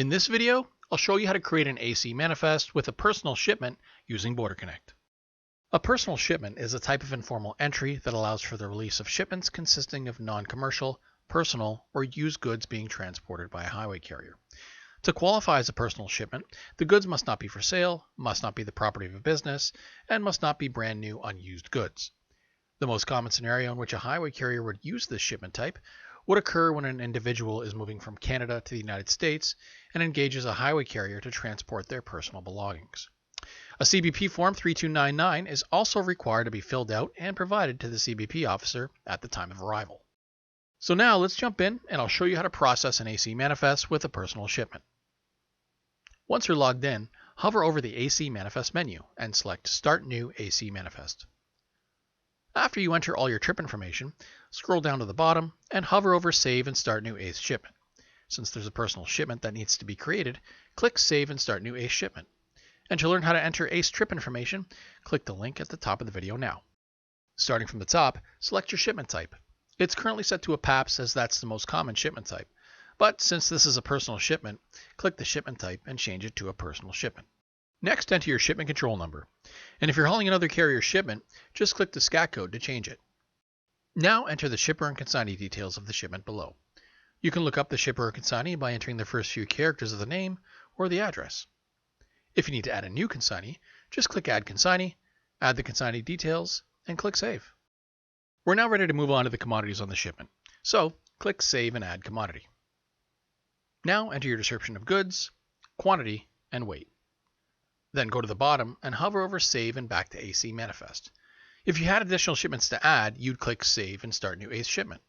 In this video, I'll show you how to create an eManifest with a personal shipment using BorderConnect. A personal shipment is a type of informal entry that allows for the release of shipments consisting of non-commercial, personal, or used goods being transported by a highway carrier. To qualify as a personal shipment, the goods must not be for sale, must not be the property of a business, and must not be brand new unused goods. The most common scenario in which a highway carrier would use this shipment type would occur when an individual is moving from Canada to the United States and engages a highway carrier to transport their personal belongings. A CBP Form 3299 is also required to be filled out and provided to the CBP officer at the time of arrival. So now let's jump in and I'll show you how to process an eManifest with a personal shipment. Once you're logged in, hover over the eManifest menu and select Start New eManifest. After you enter all your trip information, scroll down to the bottom and hover over Save and Start New ACE Shipment. Since there's a personal shipment that needs to be created, click Save and Start New ACE Shipment. And to learn how to enter ACE trip information, click the link at the top of the video now. Starting from the top, select your shipment type. It's currently set to a PAPS as that's the most common shipment type. But since this is a personal shipment, click the shipment type and change it to a personal shipment. Next, enter your shipment control number. And if you're hauling another carrier's shipment, just click the SCAT code to change it. Now enter the shipper and consignee details of the shipment below. You can look up the shipper or consignee by entering the first few characters of the name or the address. If you need to add a new consignee, just click Add Consignee, add the consignee details, and click Save. We're now ready to move on to the commodities on the shipment, so click Save and Add Commodity. Now enter your description of goods, quantity, and weight. Then go to the bottom and hover over Save and back to eManifest. If you had additional shipments to add, you'd click Save and Start New ACE Shipment.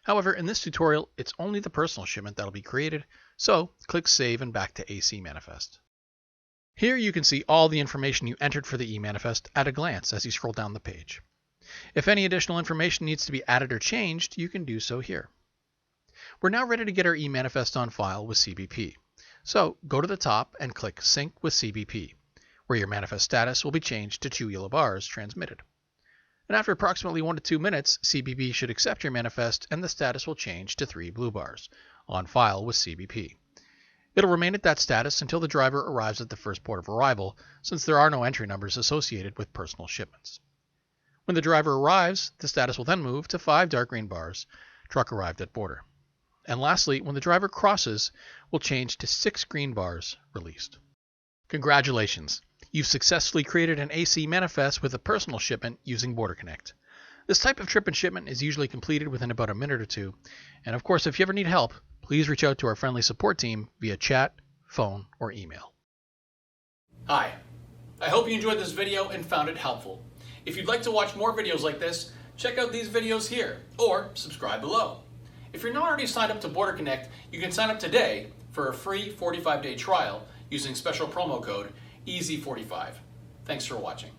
However, in this tutorial, it's only the personal shipment that will be created, so click Save and back to eManifest. Here you can see all the information you entered for the eManifest at a glance as you scroll down the page. If any additional information needs to be added or changed, you can do so here. We're now ready to get our eManifest on file with CBP. So go to the top and click Sync with CBP, where your manifest status will be changed to 2 yellow bars transmitted. And after approximately 1 to 2 minutes, CBP should accept your manifest and the status will change to 3 blue bars, on file with CBP. It'll remain at that status until the driver arrives at the first port of arrival, since there are no entry numbers associated with personal shipments. When the driver arrives, the status will then move to 5 dark green bars, truck arrived at border. And lastly, when the driver crosses, will change to 6 green bars, released. Congratulations! You've successfully created an eManifest with a personal shipment using BorderConnect. This type of trip and shipment is usually completed within about a minute or two, and of course if you ever need help, please reach out to our friendly support team via chat, phone, or email. Hi, I hope you enjoyed this video and found it helpful. If you'd like to watch more videos like this, check out these videos here, or subscribe below. If you're not already signed up to BorderConnect, you can sign up today for a free 45-day trial using special promo code EASY45. Thanks for watching.